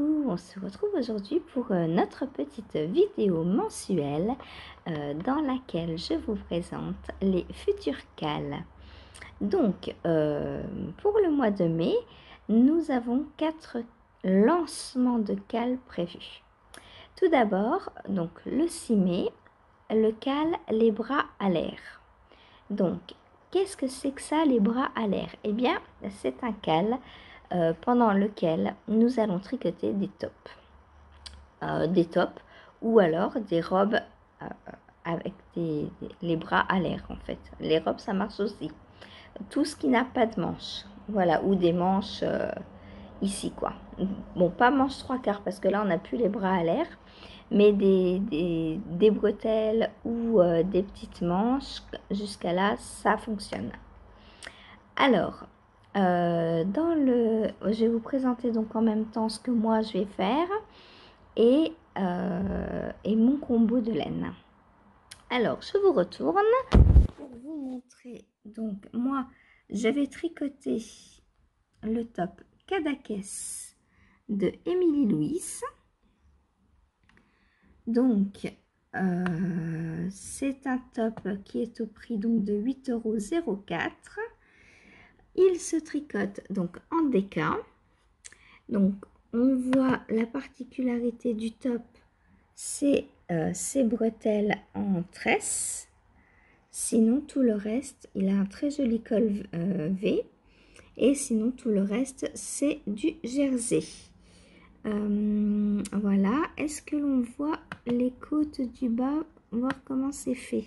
coucou, on se retrouve aujourd'hui pour notre petite vidéo mensuelle dans laquelle je vous présente les futurs cals. Donc, pour le mois de mai, nous avons 4 lancements de cals prévus. Tout d'abord, donc le 6 mai, le cal les bras à l'air. Donc, qu'est-ce que c'est que ça, les bras à l'air? Eh bien, c'est un cal pendant lequel nous allons tricoter des tops ou alors des robes avec les bras à l'air en fait. Les robes ça marche aussi. Tout ce qui n'a pas de manches, voilà, ou des manches ici quoi. Bon, pas manches 3/4 parce que là on n'a plus les bras à l'air, mais des bretelles ou des petites manches, jusqu'à là ça fonctionne. Alors, je vais vous présenter donc en même temps ce que moi je vais faire et mon combo de laine. Alors, je vous retourne pour vous montrer. Donc, moi, je vais tricoter le top Cadaqués de Émilie Louis. Donc, c'est un top qui est au prix donc de 8,04 €. Il se tricote donc en déca. Donc, on voit la particularité du top, c'est ces bretelles en tresse. Sinon, tout le reste, il a un très joli col V. Et sinon, tout le reste, c'est du jersey. Voilà. Est-ce que l'on voit les côtes du bas? Voir comment c'est fait.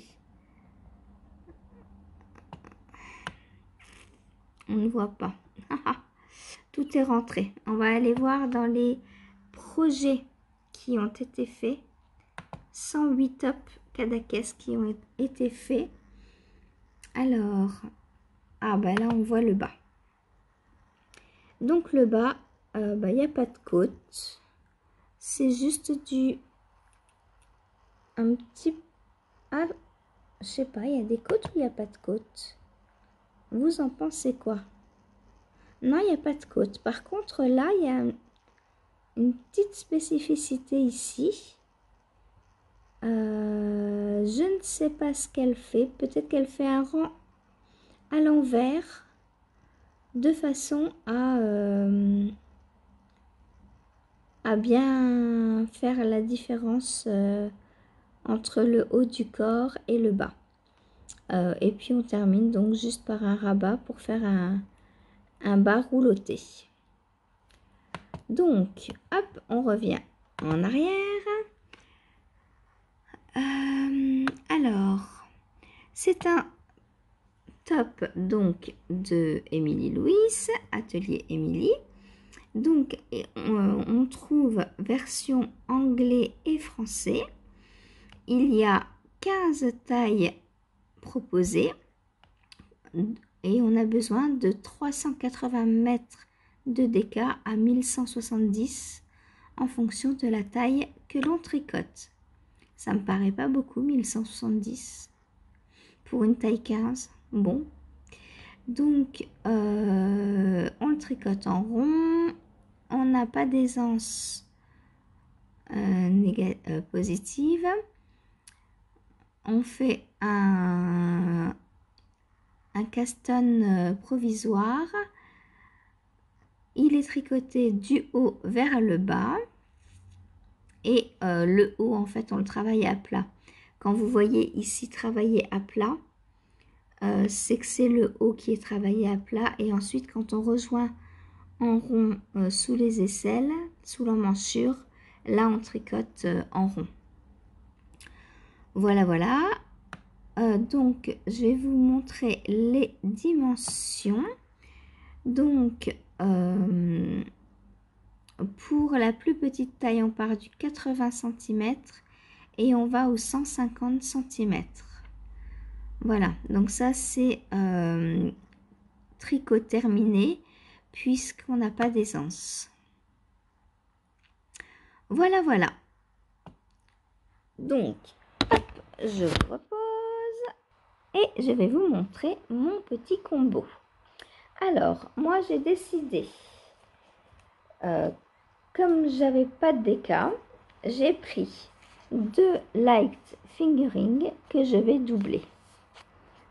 On ne voit pas. Tout est rentré. On va aller voir dans les projets qui ont été faits. 108 tops Cadaqués qui ont été faits. Alors, ah bah là on voit le bas. Donc le bas, il n'y a pas de côte. C'est juste un petit... Ah, je sais pas, il y a des côtes ou il n'y a pas de côte? Vous en pensez quoi? Non, il n'y a pas de côte. Par contre, là, il y a une petite spécificité ici. Je ne sais pas ce qu'elle fait. Peut-être qu'elle fait un rang à l'envers de façon à bien faire la différence entre le haut du corps et le bas. Et puis on termine donc juste par un rabat pour faire un bas rouloté. Donc, hop, on revient en arrière. Alors, c'est un top donc de Émilie Louis, Atelier Émilie. Donc, on trouve version anglais et français. Il y a 15 tailles proposées et on a besoin de 380 mètres de déca à 1170 en fonction de la taille que l'on tricote. Ça me paraît pas beaucoup, 1170 pour une taille 15. Bon, donc on le tricote en rond. On n'a pas d'aisance positive. On fait un caston provisoire. Il est tricoté du haut vers le bas. Et le haut, en fait, on le travaille à plat. Quand vous voyez ici travailler à plat, c'est que c'est le haut qui est travaillé à plat. Et ensuite, quand on rejoint en rond sous les aisselles, sous l'emmanchure, là, on tricote en rond. Voilà, voilà. Donc, je vais vous montrer les dimensions. Donc, pour la plus petite taille, on part du 80 cm et on va au 150 cm. Voilà, donc ça c'est tricot terminé puisqu'on n'a pas d'aisance. Voilà, voilà. Donc, hop, je repose et je vais vous montrer mon petit combo. Alors, moi j'ai décidé comme j'avais pas de déca, j'ai pris 2 light fingering que je vais doubler.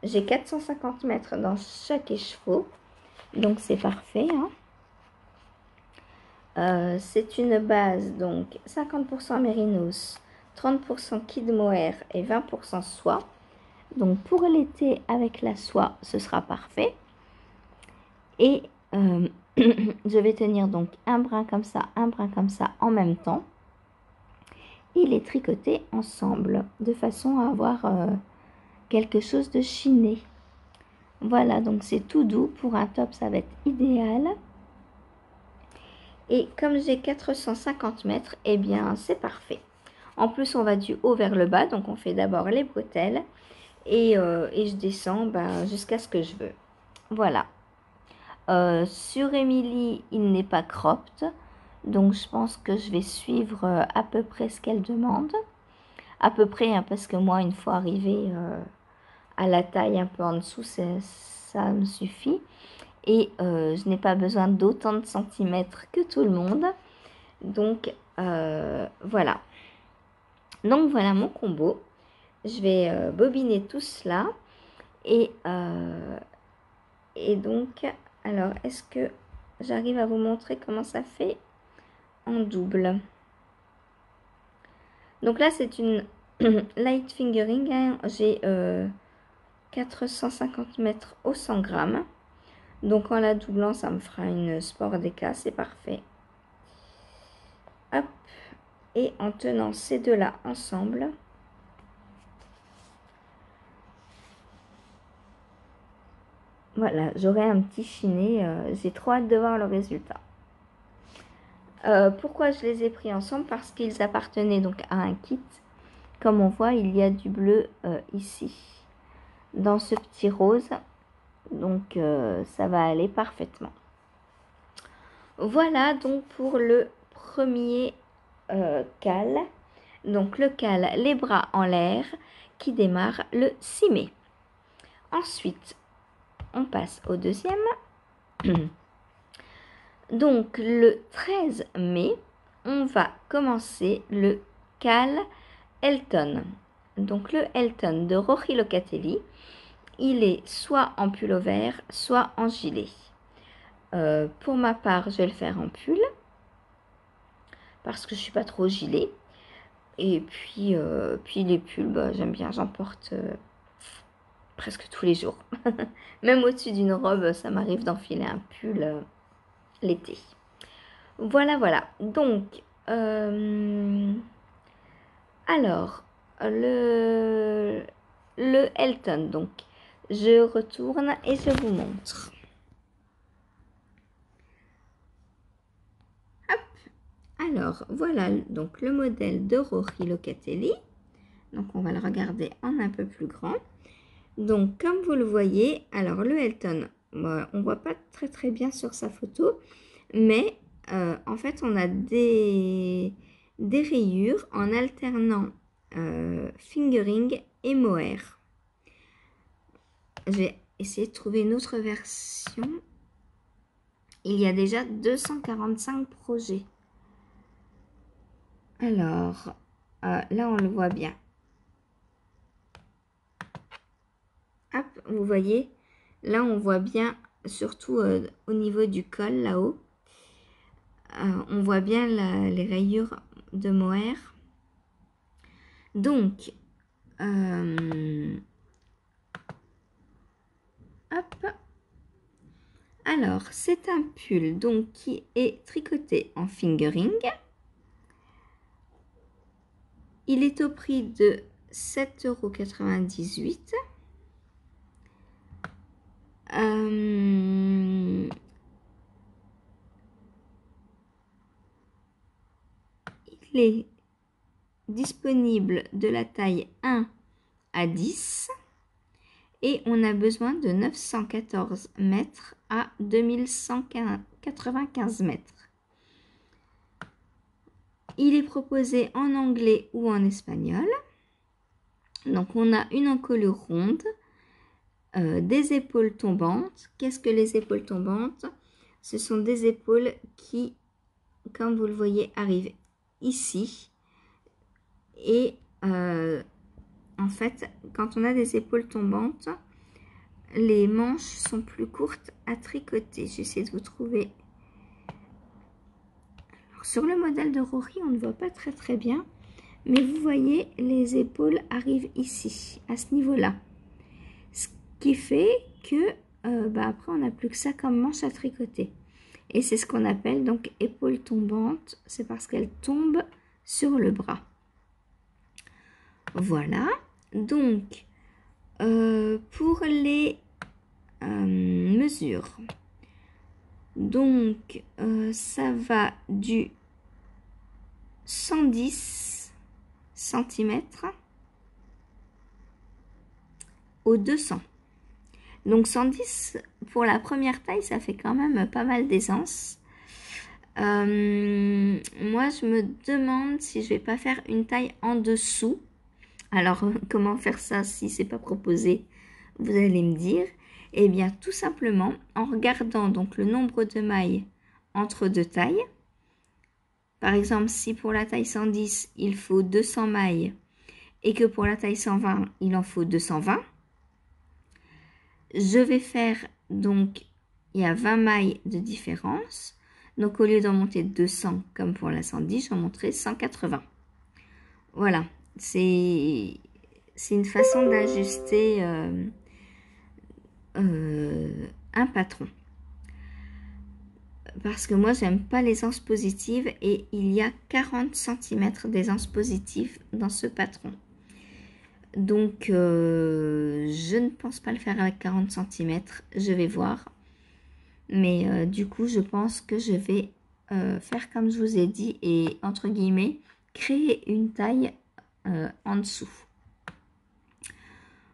J'ai 450 mètres dans chaque écheveau, donc c'est parfait, hein. C'est une base, donc 50% mérinos, 30% kid mohair et 20% soie. Donc pour l'été avec la soie, ce sera parfait. Et je vais tenir donc un brin comme ça en même temps. Et les tricoter ensemble de façon à avoir quelque chose de chiné. Voilà, donc c'est tout doux. Pour un top, ça va être idéal. Et comme j'ai 450 mètres, eh bien c'est parfait. En plus, on va du haut vers le bas. Donc on fait d'abord les bretelles. Et je descends jusqu'à ce que je veux. Voilà. Sur Émilie, il n'est pas cropped. Donc je pense que je vais suivre à peu près ce qu'elle demande. À peu près, hein, parce que moi, une fois arrivée à la taille un peu en dessous, ça me suffit. Et je n'ai pas besoin d'autant de centimètres que tout le monde. Donc voilà. Donc voilà mon combo. Je vais bobiner tout cela. Et donc, alors, est-ce que j'arrive à vous montrer comment ça fait en double? Donc là, c'est une light fingering, hein. J'ai 450 mètres au 100 grammes. Donc en la doublant, ça me fera une sport déca, c'est parfait. Hop. Et en tenant ces deux-là ensemble, voilà, j'aurai un petit chiné. J'ai trop hâte de voir le résultat. Pourquoi je les ai pris ensemble? Parce qu'ils appartenaient donc à un kit. Comme on voit, il y a du bleu ici, dans ce petit rose. Donc, ça va aller parfaitement. Voilà donc pour le premier cal. Donc, le cal, les bras en l'air, qui démarre le 6 mai. Ensuite, on passe au deuxième. Donc, le 13 mai, on va commencer le cal Elton. Donc, le Elton de Rochi Locatelli, il est soit en pull vert, soit en gilet. Pour ma part, je vais le faire en pull, parce que je ne suis pas trop gilet. Et puis les pulls, j'aime bien, j'en porte presque tous les jours. Même au-dessus d'une robe, ça m'arrive d'enfiler un pull l'été. Voilà, voilà. Donc, alors, le Elton, donc, je retourne et je vous montre. Hop. Alors, voilà donc le modèle de Rochi Locatelli. Donc, on va le regarder en un peu plus grand. Donc, comme vous le voyez, alors le Elton, on ne voit pas très bien sur sa photo, mais en fait, on a des rayures en alternant fingering et mohair. Je vais essayer de trouver une autre version. Il y a déjà 245 projets. Alors, là, on le voit bien. Hop, vous voyez, là, on voit bien, surtout au niveau du col, là-haut. On voit bien les rayures de mohair. Donc, hop. Alors, c'est un pull donc qui est tricoté en fingering. Il est au prix de 7,98 €. Il est disponible de la taille 1 à 10 et on a besoin de 914 mètres à 2195 mètres. Il est proposé en anglais ou en espagnol. Donc on a une encolure ronde, des épaules tombantes. Qu'est-ce que les épaules tombantes? Ce sont des épaules qui comme vous le voyez, arrive ici. Et en fait, quand on a des épaules tombantes, les manches sont plus courtes à tricoter. J'essaie de vous trouver. Alors, sur le modèle de Rory, on ne voit pas très bien. Mais vous voyez, les épaules arrivent ici, à ce niveau-là. Ce qui fait que après, on n'a plus que ça comme manche à tricoter. Et c'est ce qu'on appelle donc épaule tombante. C'est parce qu'elle tombe sur le bras. Voilà. Donc, pour les mesures, donc ça va du 110 cm au 200. Donc 110 pour la première taille, ça fait quand même pas mal d'aisance. Moi, je me demande si je vais pas faire une taille en dessous. Alors, comment faire ça si c'est pas proposé? Vous allez me dire. Eh bien, tout simplement, en regardant donc le nombre de mailles entre deux tailles. Par exemple, si pour la taille 110, il faut 200 mailles et que pour la taille 120, il en faut 220. Je vais faire, donc, il y a 20 mailles de différence. Donc, au lieu d'en monter 200 comme pour la 110, j'en monterai 180. Voilà, c'est une façon d'ajuster un patron. Parce que moi, j'aime pas l'aisance positive et il y a 40 cm d'aisance positive dans ce patron. Donc, je ne pense pas le faire avec 40 cm. Je vais voir. Mais du coup, je pense que je vais faire comme je vous ai dit et, entre guillemets, créer une taille en dessous.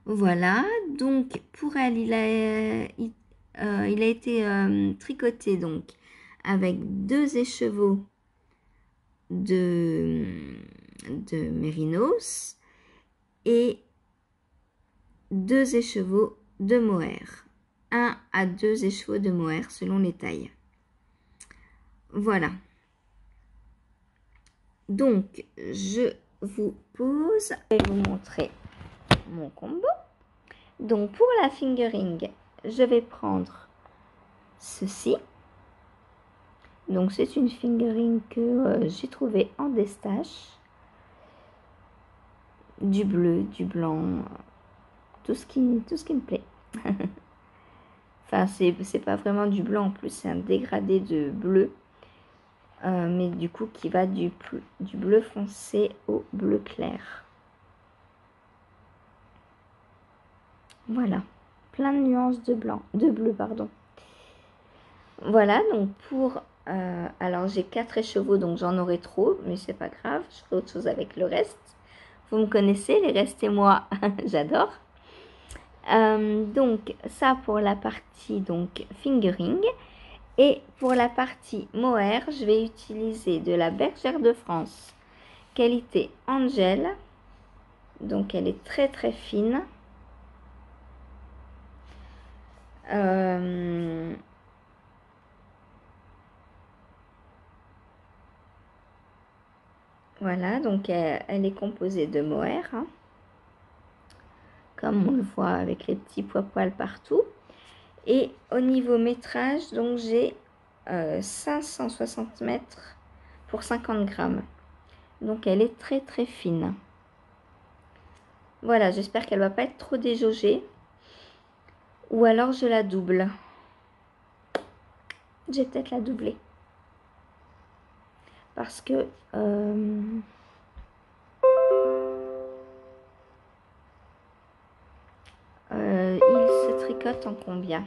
Voilà. Donc, pour elle, il a été tricoté donc avec 2 écheveaux de mérinos et 2 écheveaux de mohair. 1 à 2 écheveaux de mohair selon les tailles. Voilà. Donc, je vous pose, je vais vous montrer mon combo. Donc, pour la fingering, je vais prendre ceci. Donc, c'est une fingering que j'ai trouvée en destache. Du bleu, du blanc, tout ce qui me plaît. Enfin, c'est pas vraiment du blanc en plus, c'est un dégradé de bleu. Mais du coup, qui va du bleu foncé au bleu clair. Voilà, plein de nuances de blanc, de bleu, pardon. Voilà, donc pour... alors, j'ai 4 écheveaux, donc j'en aurai trop, mais c'est pas grave, je ferai autre chose avec le reste. Vous me connaissez, les restes et moi, j'adore. Donc, ça pour la partie donc fingering. Et pour la partie mohair, je vais utiliser de la Bergère de France, qualité Angel. Donc, elle est très fine. Voilà, donc elle est composée de mohair, hein, comme on le voit avec les petits poils partout. Et au niveau métrage, donc j'ai 560 mètres pour 50 grammes. Donc elle est très fine. Voilà, j'espère qu'elle ne va pas être trop déjaugée. Ou alors je la double. Je vais peut-être la doubler. Parce que... il se tricote en combien?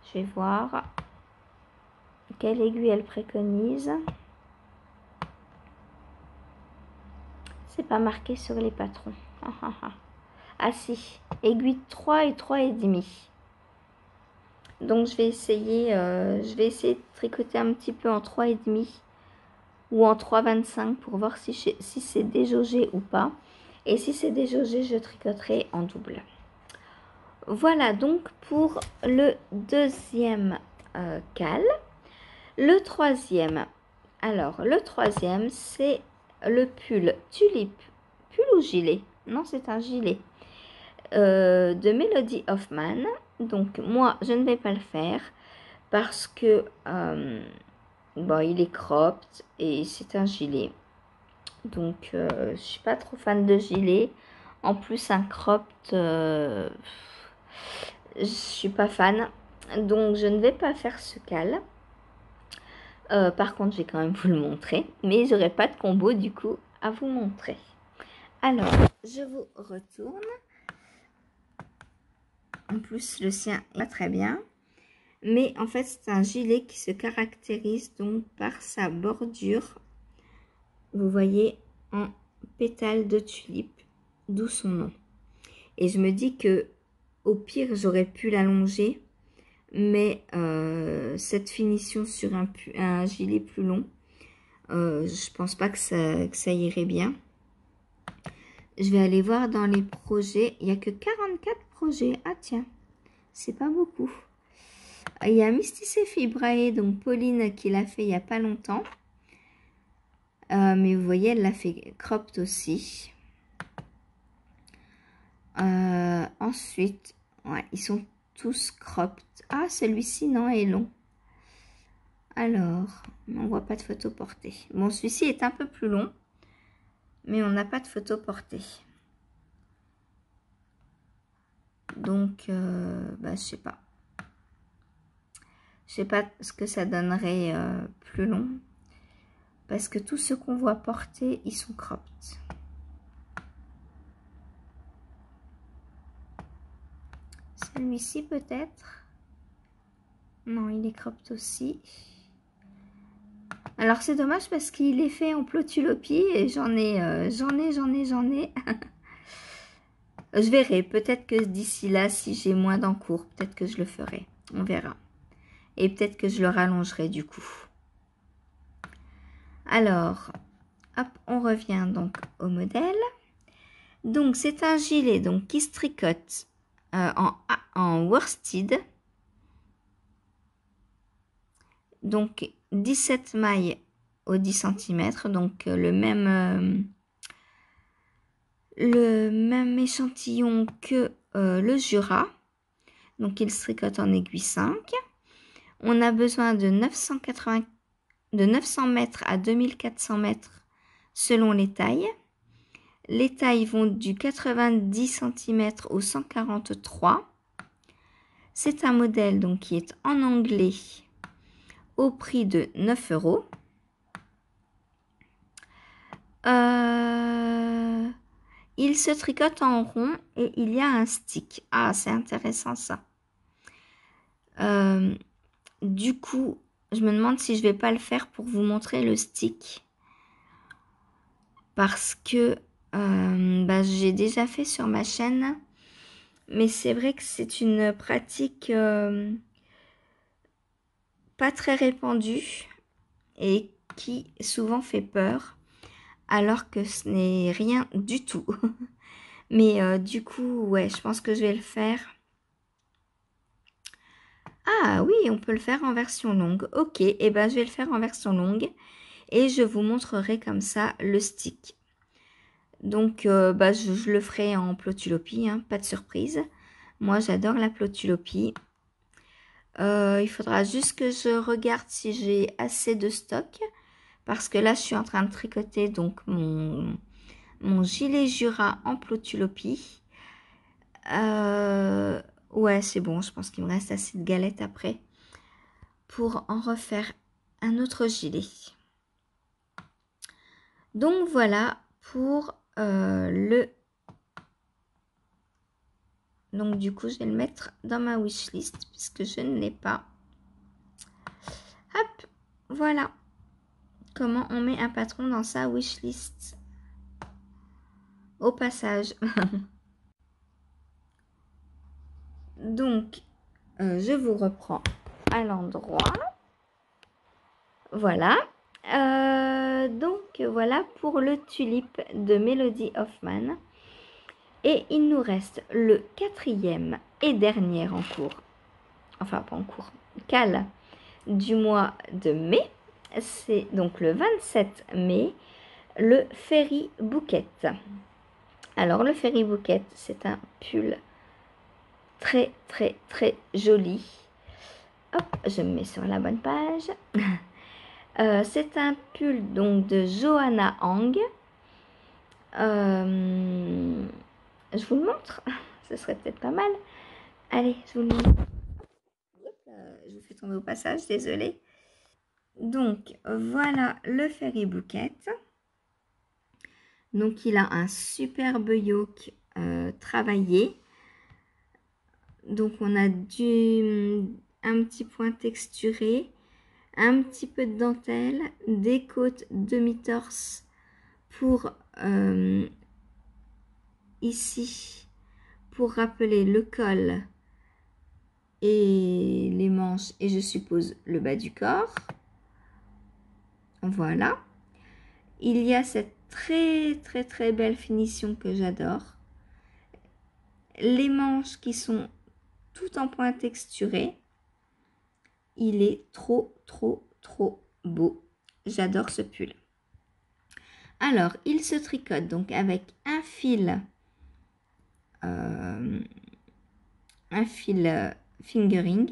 Je vais voir quelle aiguille elle préconise. C'est pas marqué sur les patrons. Ah si, aiguille 3 et 3,5. Donc je vais essayer de tricoter un petit peu en 3,5 ou en 3,25 pour voir si c'est déjaugé ou pas. Et si c'est déjaugé, je tricoterai en double. Voilà donc pour le deuxième cal. Le troisième. Alors, le troisième, c'est le pull tulipe. Pull ou gilet? Non, c'est un gilet. De Melody Hoffman. Donc, moi, je ne vais pas le faire parce que bon, il est cropped et c'est un gilet. Donc, je suis pas trop fan de gilet. En plus, un cropped, je suis pas fan. Donc, je ne vais pas faire ce cal. Par contre, je vais quand même vous le montrer. Mais j'aurai pas de combo du coup à vous montrer. Alors, je vous retourne. En plus, le sien est pas très bien. Mais en fait, c'est un gilet qui se caractérise donc par sa bordure. Vous voyez, en pétales de tulipe, d'où son nom. Et je me dis que au pire, j'aurais pu l'allonger. Mais cette finition sur un gilet plus long, je pense pas que ça irait bien. Je vais aller voir dans les projets. Il n'y a que 44 projets. Ah tiens, c'est pas beaucoup. Il y a Mystic Fibrae, donc Pauline qui l'a fait il n'y a pas longtemps. Mais vous voyez, elle l'a fait cropped aussi. Ensuite, ouais, ils sont tous cropped. Ah, celui-ci, non, est long. Alors, on voit pas de photo portée. Bon, celui-ci est un peu plus long, mais on n'a pas de photo portée. Donc, bah, je sais pas. Je sais pas ce que ça donnerait plus long. Parce que tous ceux qu'on voit porter, ils sont cropped. Celui-ci peut-être. Non, il est cropped aussi. Alors c'est dommage parce qu'il est fait en plotulopie et j'en ai. Je verrai, peut-être que d'ici là, si j'ai moins d'encours, peut-être que je le ferai. On verra. Et peut-être que je le rallongerai du coup. Alors, hop, on revient donc au modèle. Donc c'est un gilet donc, qui se tricote en worsted. Donc 17 mailles au 10 cm. Donc le même échantillon que le Jura. Donc il se tricote en aiguille 5. On a besoin de 900 mètres à 2400 mètres selon les tailles. Les tailles vont du 90 cm au 143. C'est un modèle donc, qui est en anglais au prix de 9 €. Il se tricote en rond et il y a un stick. Ah, c'est intéressant ça. Du coup, je me demande si je vais pas le faire pour vous montrer le stick. Parce que bah, j'ai déjà fait sur ma chaîne. Mais c'est vrai que c'est une pratique pas très répandue et qui souvent fait peur. Alors que ce n'est rien du tout. Mais du coup, ouais, je pense que je vais le faire. Ah oui, on peut le faire en version longue. Ok, et ben je vais le faire en version longue. Et je vous montrerai comme ça le stick. Donc, bah, je le ferai en plotulopie, hein, pas de surprise. Moi, j'adore la plotulopie. Il faudra juste que je regarde si j'ai assez de stock. Parce que là, je suis en train de tricoter donc mon gilet Jura en plotulopie. Ouais, c'est bon. Je pense qu'il me reste assez de galettes après pour en refaire un autre gilet. Donc, voilà pour le... Donc, du coup, je vais le mettre dans ma wishlist puisque je ne l'ai pas. Hop, voilà. Comment on met un patron dans sa wishlist. Au passage. Donc, je vous reprends à l'endroit. Voilà. Donc, voilà pour le tulipe de Melody Hoffman. Et il nous reste le quatrième et dernier en cours. Enfin, pas en cours. Cal. du mois de mai. C'est donc le 27 mai, le Fairy Bouquet. Alors le Fairy Bouquet, c'est un pull très très très joli. Hop, je me mets sur la bonne page. C'est un pull donc de Johanna Hang. Je vous le montre. Ce serait peut-être pas mal. Allez, je vous le montre. Je vous fais tomber au passage, désolée. Donc, voilà le Fairy Bouquet. Donc, il a un superbe yoke travaillé. Donc, on a un petit point texturé, un petit peu de dentelle, des côtes demi-torse pour ici, pour rappeler le col et les manches et je suppose le bas du corps. Voilà. Il y a cette très très très belle finition que j'adore. Les manches qui sont tout en point texturé. Il est trop trop trop beau. J'adore ce pull. Alors, il se tricote donc avec un fil fingering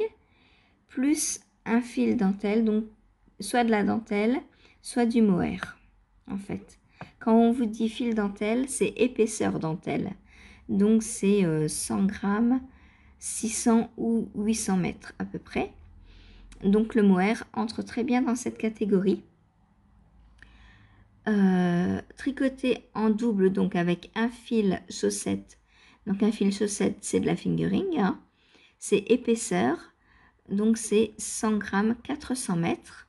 plus un fil dentelle, donc soit de la dentelle, soit du mohair en fait. Quand on vous dit fil dentelle, c'est épaisseur dentelle. Donc c'est 100 grammes, 600 ou 800 mètres à peu près. Donc le mohair entre très bien dans cette catégorie. Tricoté en double, donc avec un fil chaussette. Donc un fil chaussette, c'est de la fingering. Hein. C'est épaisseur, donc c'est 100 grammes, 400 mètres.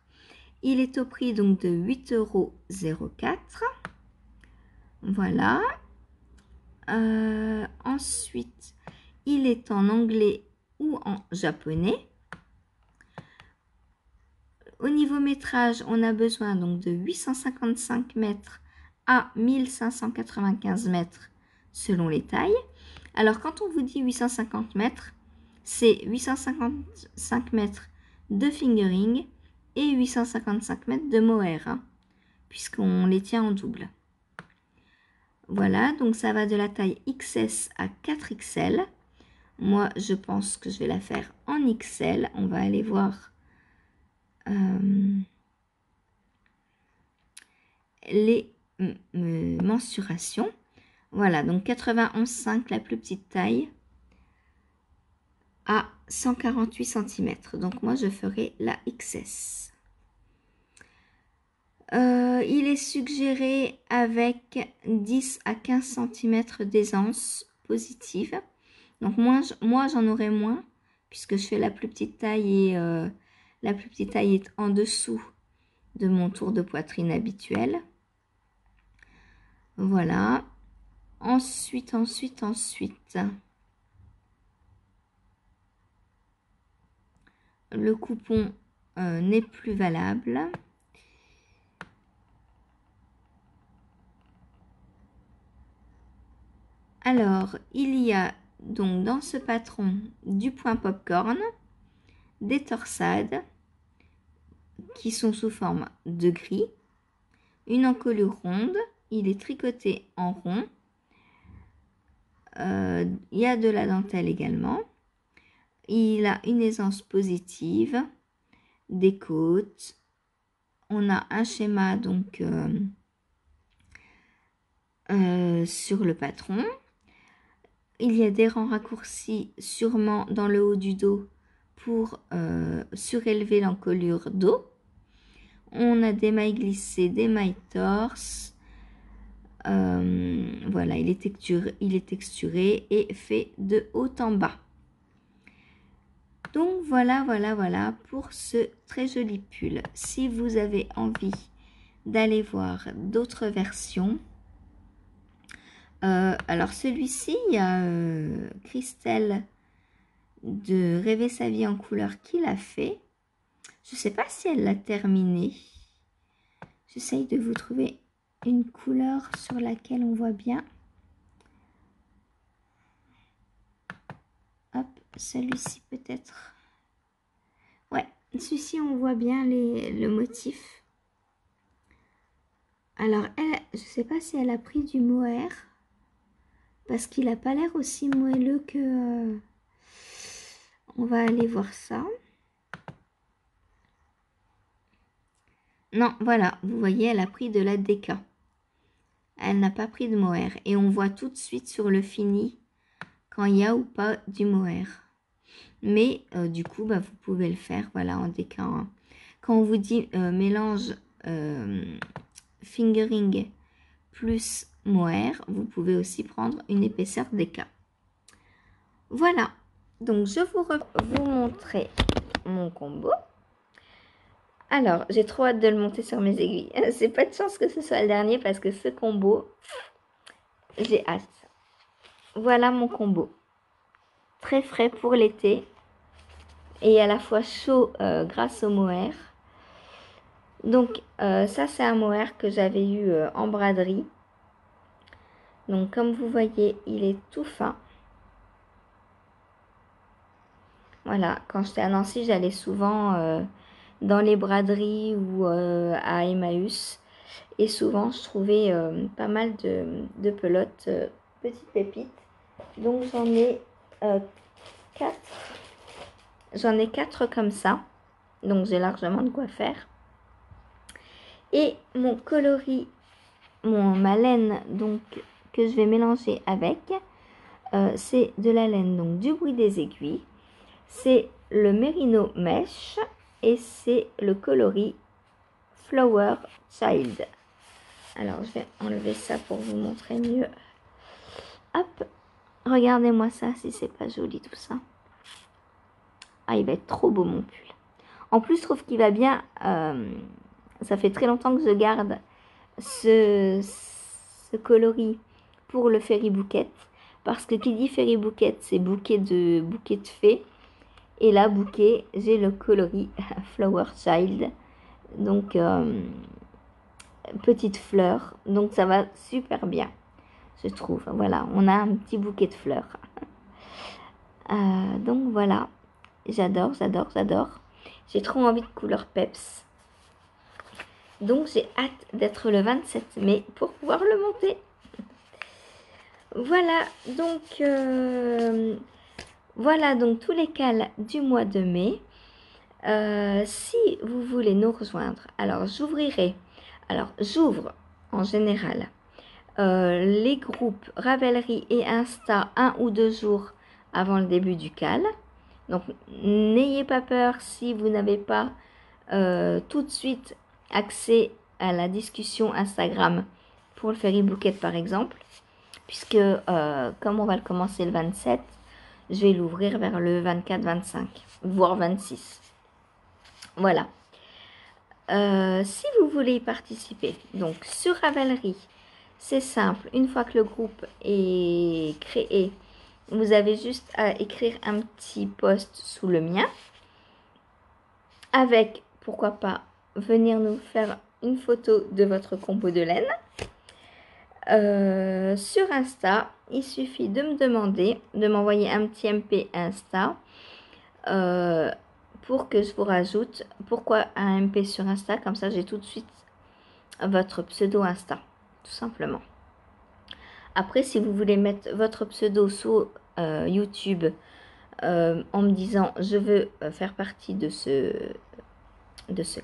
Il est au prix donc de 8,04 €. Voilà. Ensuite, il est en anglais ou en japonais. Au niveau métrage, on a besoin donc de 855 mètres à 1595 mètres selon les tailles. Alors, quand on vous dit 850 mètres, c'est 855 mètres de fingering et 855 mètres de mohair, hein, puisqu'on les tient en double. Voilà, donc ça va de la taille XS à 4XL. Moi, je pense que je vais la faire en XL. On va aller voir les mensurations. Voilà, donc 91,5 la plus petite taille à 148 cm. Donc moi, je ferai la XS. Il est suggéré avec 10 à 15 cm d'aisance positive. Donc moi j'en aurai moins puisque je fais la plus petite taille et la plus petite taille est en dessous de mon tour de poitrine habituel. Voilà. Ensuite. Le coupon n'est plus valable. Alors, il y a donc dans ce patron du point popcorn, des torsades qui sont sous forme de gris, une encolure ronde, il est tricoté en rond, il y a de la dentelle également, il a une aisance positive, des côtes, on a un schéma donc sur le patron. Il y a des rangs raccourcis sûrement dans le haut du dos pour surélever l'encolure dos. On a des mailles glissées, des mailles torses. Voilà, il est texturé et fait de haut en bas. Donc voilà pour ce très joli pull. Si vous avez envie d'aller voir d'autres versions, alors celui-ci, il y a Christelle de Rêver sa vie en couleur qui l'a fait. Je ne sais pas si elle l'a terminé. J'essaye de vous trouver une couleur sur laquelle on voit bien. Hop, celui-ci peut-être. Ouais, celui-ci, on voit bien le motif. Alors, elle, je ne sais pas si elle a pris du mohair, parce qu'il n'a pas l'air aussi moelleux que... on va aller voir ça. Non, voilà, vous voyez, elle a pris de la déca. Elle n'a pas pris de mohair. Et on voit tout de suite sur le fini quand il y a ou pas du mohair. Mais du coup, bah, vous pouvez le faire, voilà, en déca. Hein. Quand on vous dit mélange fingering plus mohair, vous pouvez aussi prendre une épaisseur déca. Voilà, donc je vous montrer mon combo. Alors, j'ai trop hâte de le monter sur mes aiguilles. C'est pas de chance que ce soit le dernier parce que ce combo, j'ai hâte. Voilà mon combo. Très frais pour l'été et à la fois chaud grâce au mohair. Donc, ça, c'est un mohair que j'avais eu en braderie. Donc, comme vous voyez, il est tout fin. Voilà, quand j'étais à Nancy, j'allais souvent dans les braderies ou à Emmaüs. Et souvent, je trouvais pas mal de pelotes, petites pépites. Donc, j'en ai 4. J'en ai 4 comme ça. Donc, j'ai largement de quoi faire. Et mon coloris, ma laine, donc, que je vais mélanger avec, c'est de la laine, donc, du bruit des aiguilles. C'est le Merino Mesh et c'est le coloris Flower Child. Alors, je vais enlever ça pour vous montrer mieux. Hop, regardez-moi ça, si c'est pas joli tout ça. Ah, il va être trop beau mon pull. En plus, je trouve qu'il va bien. Ça fait très longtemps que je garde ce coloris pour le Fairy Bouquet. Parce que qui dit Fairy Bouquet, c'est bouquet de fées. Et là, bouquet, j'ai le coloris Flower Child. Donc, petite fleur. Donc, ça va super bien, je trouve. Voilà, on a un petit bouquet de fleurs. Donc, voilà. J'adore, j'adore, j'adore. J'ai trop envie de couleur peps. Donc, j'ai hâte d'être le 27 mai pour pouvoir le monter. Voilà donc tous les cals du mois de mai. Si vous voulez nous rejoindre, alors j'ouvre en général les groupes Ravelry et Insta 1 ou 2 jours avant le début du cal. Donc n'ayez pas peur si vous n'avez pas tout de suite accès à la discussion Instagram pour le Fairy Bouquet par exemple, puisque comme on va le commencer le 27, je vais l'ouvrir vers le 24-25, voire 26. Voilà. Si vous voulez y participer, donc sur Ravelry, c'est simple. Une fois que le groupe est créé, vous avez juste à écrire un petit post sous le mien avec, pourquoi pas, venir nous faire une photo de votre combo de laine. Sur Insta, il suffit de me demander, de m'envoyer un petit MP Insta pour que je vous rajoute. Pourquoi un MP sur Insta? Comme ça, j'ai tout de suite votre pseudo Insta, tout simplement. Après, si vous voulez mettre votre pseudo sous YouTube en me disant je veux faire partie de ce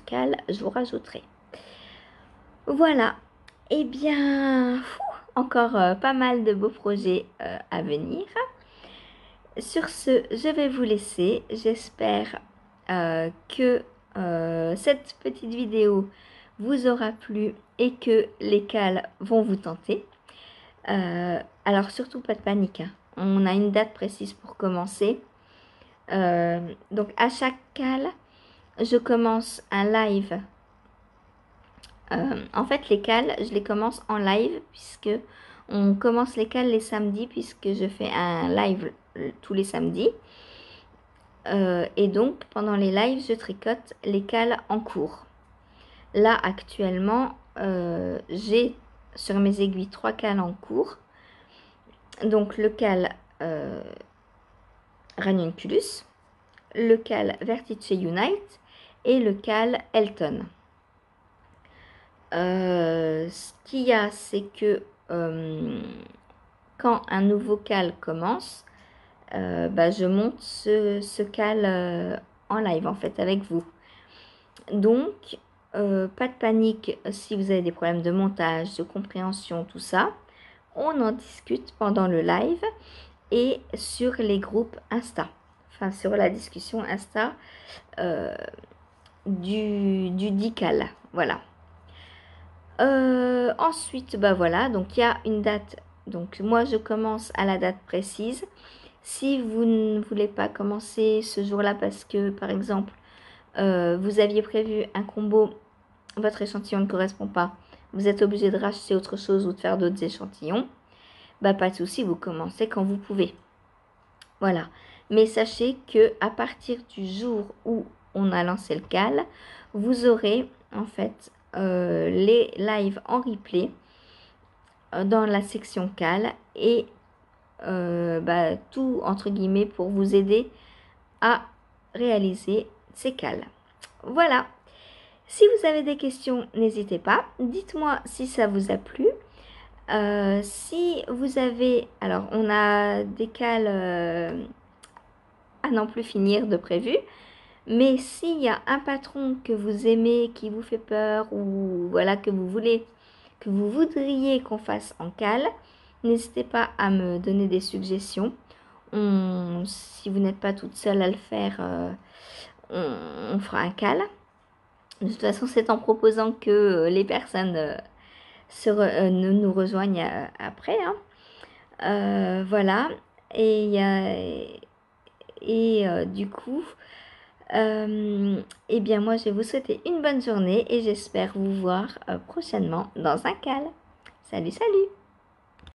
cal, je vous rajouterai. Voilà. Eh bien, encore pas mal de beaux projets à venir. Sur ce, je vais vous laisser. J'espère que cette petite vidéo vous aura plu et que les cals vont vous tenter. Alors surtout pas de panique, hein. On a une date précise pour commencer. Donc à chaque cal, je commence un live. En fait, les cals, je les commence en live puisque on commence les cals les samedis puisque je fais un live tous les samedis. Et donc, pendant les lives, je tricote les cals en cours. Là, actuellement, j'ai sur mes aiguilles 3 cals en cours. Donc, le cal Ranunculus, le cal Vertice Unite et le cal Elton. Ce qu'il y a, c'est que quand un nouveau cal commence, je monte ce cal en live en fait avec vous. Donc, pas de panique si vous avez des problèmes de montage, de compréhension, tout ça. On en discute pendant le live et sur les groupes Insta. Enfin, sur la discussion Insta du DICAL. Voilà. Ensuite, voilà, donc il y a une date. Donc, moi, je commence à la date précise. Si vous ne voulez pas commencer ce jour-là parce que, par exemple, vous aviez prévu un combo, votre échantillon ne correspond pas, vous êtes obligé de racheter autre chose ou de faire d'autres échantillons, pas de souci, vous commencez quand vous pouvez. Voilà. Mais sachez que à partir du jour où on a lancé le cal, vous aurez en fait les lives en replay dans la section cal et tout entre guillemets pour vous aider à réaliser ces cals. Voilà. Si vous avez des questions, n'hésitez pas. Dites-moi si ça vous a plu. Si vous avez... Alors, on a des cals à n'en plus finir de prévu. Mais s'il y a un patron que vous aimez, qui vous fait peur ou voilà que vous voudriez qu'on fasse en cal, n'hésitez pas à me donner des suggestions. Si vous n'êtes pas toute seule à le faire, on fera un cal. De toute façon, c'est en proposant que les personnes nous rejoignent après. Voilà. Du coup, eh bien moi, je vais vous souhaiter une bonne journée et j'espère vous voir prochainement dans un cal. Salut, salut!